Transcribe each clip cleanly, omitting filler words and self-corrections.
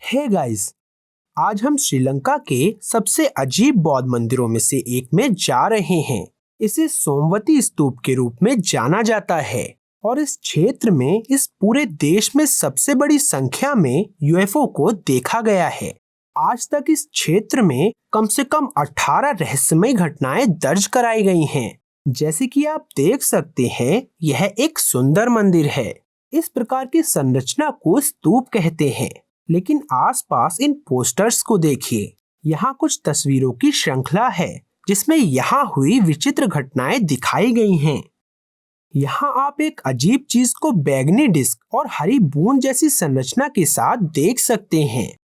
Hey guys, आज हम श्रीलंका के सबसे अजीब बौद्ध मंदिरों में से एक में जा रहे हैं। इसे सोमवती स्तूप के रूप में जाना जाता है और इस क्षेत्र में इस पूरे देश में सबसे बड़ी संख्या में यूएफओ को देखा गया है। आज तक इस क्षेत्र में कम से कम 18 रहस्यमय घटनाएं दर्ज कराई गई हैं। जैसे कि आप देख सकते हैं, यह एक सुंदर मंदिर है। इस प्रकार की संरचना को स्तूप कहते हैं। लेकिन आसपास इन पोस्टर्स को देखिए। यहाँ कुछ तस्वीरों की श्रृंखला है जिसमें यहाँ हुई विचित्र घटनाएं दिखाई गई हैं। यहाँ आप एक अजीब चीज को बैंगनी डिस्क और हरी बूंद जैसी संरचना के साथ देख सकते हैं।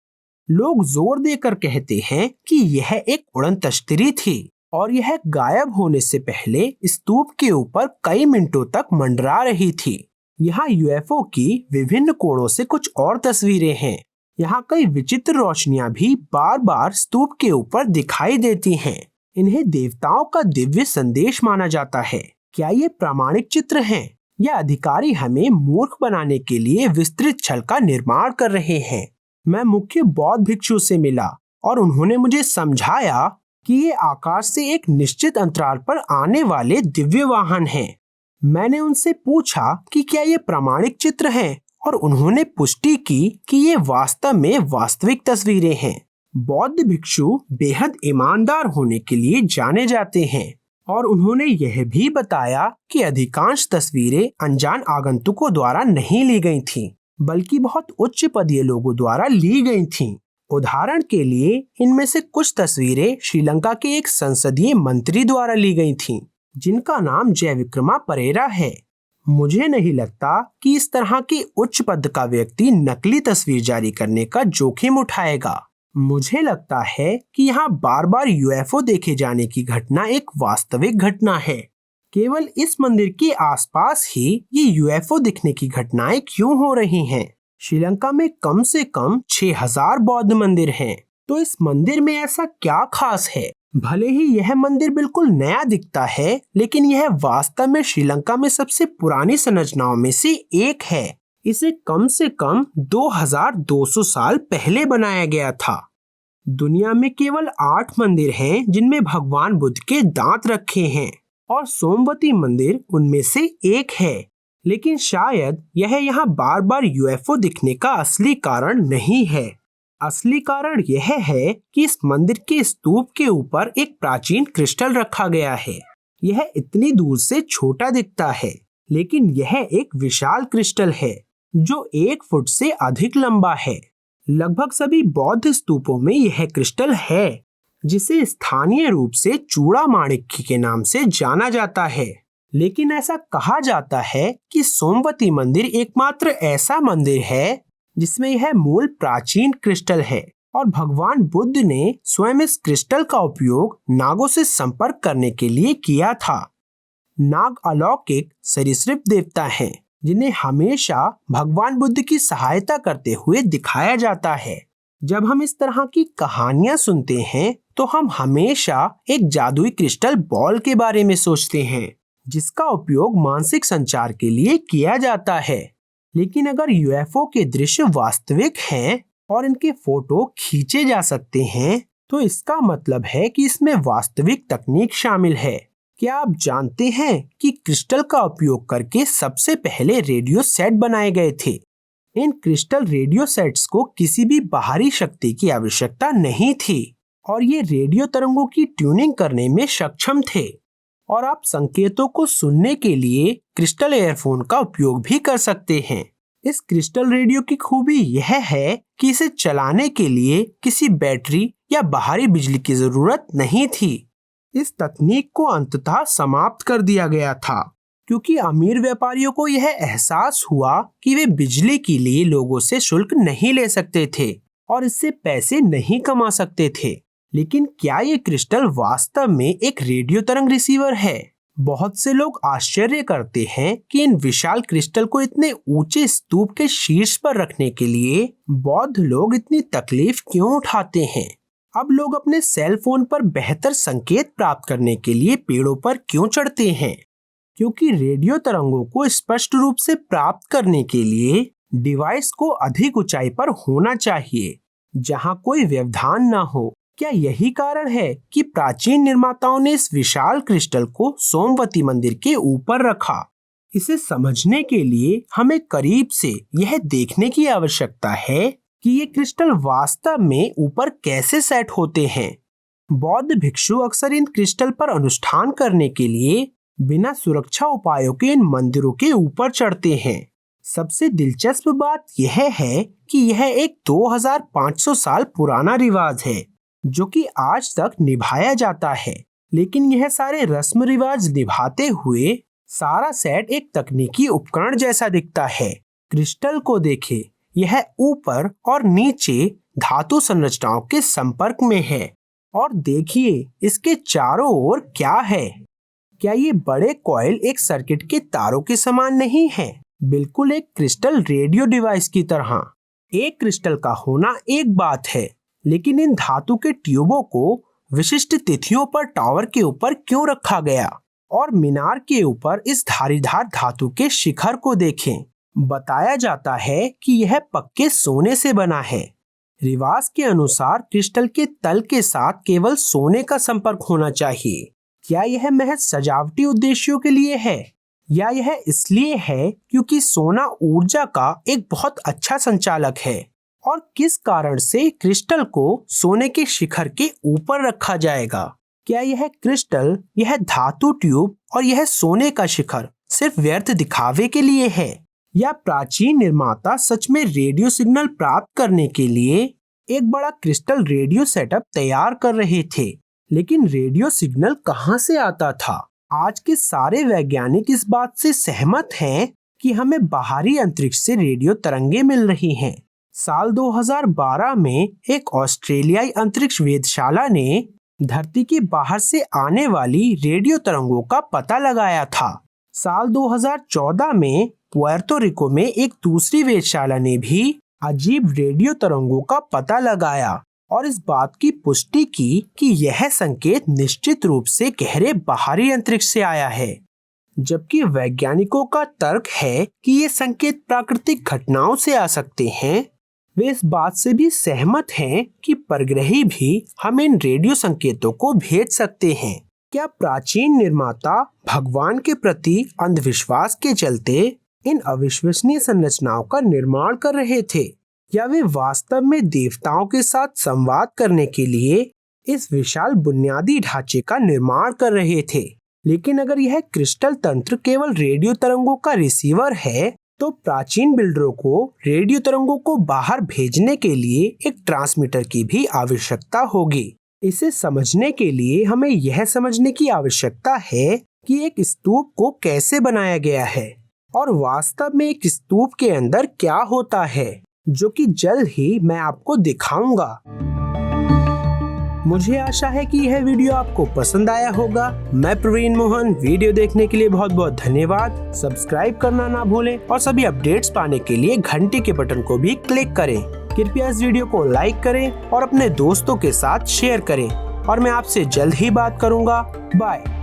लोग जोर देकर कहते हैं कि यह एक उड़न तश्तरी थी और यह गायब होने से पहले स्तूप के ऊपर कई मिनटों तक मंडरा रही थी। यहाँ यूएफओ की विभिन्न कोणों से कुछ और तस्वीरें हैं। यहाँ कई विचित्र रोशनियां भी बार बार स्तूप के ऊपर दिखाई देती हैं। इन्हें देवताओं का दिव्य संदेश माना जाता है। क्या ये प्रामाणिक चित्र हैं या अधिकारी हमें मूर्ख बनाने के लिए विस्तृत छल का निर्माण कर रहे हैं? मैं मुख्य बौद्ध भिक्षु से मिला और उन्होंने मुझे समझाया कि ये आकाश से एक निश्चित अंतराल पर आने वाले दिव्य वाहन हैं। मैंने उनसे पूछा कि क्या ये प्रामाणिक चित्र हैं और उन्होंने पुष्टि की कि ये वास्तव में वास्तविक तस्वीरें हैं। बौद्ध भिक्षु बेहद ईमानदार होने के लिए जाने जाते हैं और उन्होंने यह भी बताया कि अधिकांश तस्वीरें अनजान आगंतुकों द्वारा नहीं ली गई थीं, बल्कि बहुत उच्च पदीय लोगों द्वारा ली गई थीं। उदाहरण के लिए इनमें से कुछ तस्वीरें श्रीलंका के एक संसदीय मंत्री द्वारा ली गई थीं, जिनका नाम जयविक्रमा परेरा है। मुझे नहीं लगता कि इस तरह की उच्च पद का व्यक्ति नकली तस्वीर जारी करने का जोखिम उठाएगा। मुझे लगता है कि यहाँ बार बार यूएफओ देखे जाने की घटना एक वास्तविक घटना है। केवल इस मंदिर के आसपास ही ये यूएफओ दिखने की घटनाएं क्यों हो रही हैं? श्रीलंका में कम से कम 6000 बौद्ध मंदिर हैं, तो इस मंदिर में ऐसा क्या खास है? भले ही यह मंदिर बिल्कुल नया दिखता है, लेकिन यह वास्तव में श्रीलंका में सबसे पुरानी संरचनाओं में से एक है। इसे कम से कम 2200 साल पहले बनाया गया था। दुनिया में केवल 8 मंदिर हैं जिनमें भगवान बुद्ध के दांत रखे हैं और सोमवती मंदिर उनमें से एक है। लेकिन शायद यह यहाँ बार बार यूएफओ दिखने का असली कारण नहीं है। असली कारण यह है कि इस मंदिर के स्तूप के ऊपर एक प्राचीन क्रिस्टल रखा गया है। यह इतनी दूर से छोटा दिखता है, लेकिन यह एक विशाल क्रिस्टल है जो 1 फुट से अधिक लंबा है। लगभग सभी बौद्ध स्तूपों में यह क्रिस्टल है, जिसे स्थानीय रूप से चूड़ा माणिक्य के नाम से जाना जाता है। लेकिन ऐसा कहा जाता है कि सोमवती मंदिर एकमात्र ऐसा मंदिर है जिसमें यह मूल प्राचीन क्रिस्टल है और भगवान बुद्ध ने स्वयं इस क्रिस्टल का उपयोग नागों से संपर्क करने के लिए किया था। नाग अलौकिक सरीसृप देवता हैं जिन्हें हमेशा भगवान बुद्ध की सहायता करते हुए दिखाया जाता है। जब हम इस तरह की कहानियां सुनते हैं तो हम हमेशा एक जादुई क्रिस्टल बॉल के बारे में सोचते हैं, जिसका उपयोग मानसिक संचार के लिए किया जाता है। लेकिन अगर यूएफओ के दृश्य वास्तविक हैं और इनके फोटो खींचे जा सकते हैं, तो इसका मतलब है कि इसमें वास्तविक तकनीक शामिल है। क्या आप जानते हैं कि क्रिस्टल का उपयोग करके सबसे पहले रेडियो सेट बनाए गए थे? इन क्रिस्टल रेडियो सेट्स को किसी भी बाहरी शक्ति की आवश्यकता नहीं थी और ये रेडियो तरंगों की ट्यूनिंग करने में सक्षम थे। और आप संकेतों को सुनने के लिए क्रिस्टल एयरफोन का उपयोग भी कर सकते हैं। इस क्रिस्टल रेडियो की खूबी यह है कि इसे चलाने के लिए किसी बैटरी या बाहरी बिजली की जरूरत नहीं थी। इस तकनीक को अंततः समाप्त कर दिया गया था क्योंकि अमीर व्यापारियों को यह एहसास हुआ कि वे बिजली के लिए लोगों से शुल्क नहीं ले सकते थे और इससे पैसे नहीं कमा सकते थे। लेकिन क्या ये क्रिस्टल वास्तव में एक रेडियो तरंग रिसीवर है? बहुत से लोग आश्चर्य करते हैं कि इन विशाल क्रिस्टल को इतने ऊंचे स्तूप के शीर्ष पर रखने के लिए बौद्ध लोग इतनी तकलीफ क्यों उठाते हैं। अब लोग अपने सेल फोन पर बेहतर संकेत प्राप्त करने के लिए पेड़ों पर क्यों चढ़ते हैं? क्योंकि रेडियो तरंगों को स्पष्ट रूप से प्राप्त करने के लिए डिवाइस को अधिक ऊंचाई पर होना चाहिए जहां कोई व्यवधान न हो। क्या यही कारण है कि प्राचीन निर्माताओं ने इस विशाल क्रिस्टल को सोमवती मंदिर के ऊपर रखा? इसे समझने के लिए हमें करीब से यह देखने की आवश्यकता है कि ये क्रिस्टल वास्तव में ऊपर कैसे सेट होते हैं। बौद्ध भिक्षु अक्सर इन क्रिस्टल पर अनुष्ठान करने के लिए बिना सुरक्षा उपायों के इन मंदिरों के ऊपर चढ़ते हैं। सबसे दिलचस्प बात यह है कि यह एक 2500 साल पुराना रिवाज है जो कि आज तक निभाया जाता है। लेकिन यह सारे रस्म रिवाज निभाते हुए सारा सेट एक तकनीकी उपकरण जैसा दिखता है। क्रिस्टल को देखें, यह ऊपर और नीचे धातु संरचनाओं के संपर्क में है। और देखिए इसके चारों ओर क्या है। क्या ये बड़े कॉइल एक सर्किट के तारों के समान नहीं है? बिल्कुल एक क्रिस्टल रेडियो डिवाइस की तरह। एक क्रिस्टल का होना एक बात है, लेकिन इन धातु के ट्यूबों को विशिष्ट तिथियों पर टावर के ऊपर क्यों रखा गया? और मीनार के ऊपर इस धारीदार धातु के शिखर को देखें। बताया जाता है कि यह पक्के सोने से बना है। रिवाज के अनुसार क्रिस्टल के तल के साथ केवल सोने का संपर्क होना चाहिए। क्या यह महज सजावटी उद्देश्यों के लिए है या यह इसलिए है क्योंकि सोना ऊर्जा का एक बहुत अच्छा संचालक है? और किस कारण से क्रिस्टल को सोने के शिखर के ऊपर रखा जाएगा? क्या यह क्रिस्टल, यह धातु ट्यूब और यह सोने का शिखर सिर्फ व्यर्थ दिखावे के लिए है, या प्राचीन निर्माता सच में रेडियो सिग्नल प्राप्त करने के लिए एक बड़ा क्रिस्टल रेडियो सेटअप तैयार कर रहे थे? लेकिन रेडियो सिग्नल कहां से आता था? आज के सारे वैज्ञानिक इस बात से सहमत हैं कि हमें बाहरी अंतरिक्ष से रेडियो तरंगे मिल रही हैं। साल 2012 में एक ऑस्ट्रेलियाई अंतरिक्ष वेधशाला ने धरती के बाहर से आने वाली रेडियो तरंगों का पता लगाया था। साल 2014 में पुएर्तो रिको में एक दूसरी वेधशाला ने भी अजीब रेडियो तरंगों का पता लगाया और इस बात की पुष्टि की कि यह संकेत निश्चित रूप से गहरे बाहरी अंतरिक्ष से आया है। जबकि वैज्ञानिकों का तर्क है कि ये संकेत प्राकृतिक घटनाओं से आ सकते हैं, वे इस बात से भी सहमत हैं कि परग्रही भी हम इन रेडियो संकेतों को भेज सकते हैं। क्या प्राचीन निर्माता भगवान के प्रति अंधविश्वास के चलते इन अविश्वसनीय संरचनाओं का निर्माण कर रहे थे, या वे वास्तव में देवताओं के साथ संवाद करने के लिए इस विशाल बुनियादी ढांचे का निर्माण कर रहे थे? लेकिन अगर यह क्रिस्टल तंत्र केवल रेडियो तरंगों का रिसीवर है, तो प्राचीन बिल्डरों को रेडियो तरंगों को बाहर भेजने के लिए एक ट्रांसमीटर की भी आवश्यकता होगी। इसे समझने के लिए हमें यह समझने की आवश्यकता है कि एक स्तूप को कैसे बनाया गया है और वास्तव में एक स्तूप के अंदर क्या होता है, जो कि जल्द ही मैं आपको दिखाऊंगा। मुझे आशा है कि यह वीडियो आपको पसंद आया होगा। मैं प्रवीण मोहन, वीडियो देखने के लिए बहुत बहुत धन्यवाद। सब्सक्राइब करना ना भूलें और सभी अपडेट्स पाने के लिए घंटी के बटन को भी क्लिक करें। कृपया इस वीडियो को लाइक करें और अपने दोस्तों के साथ शेयर करें और मैं आपसे जल्द ही बात करूंगा। बाय।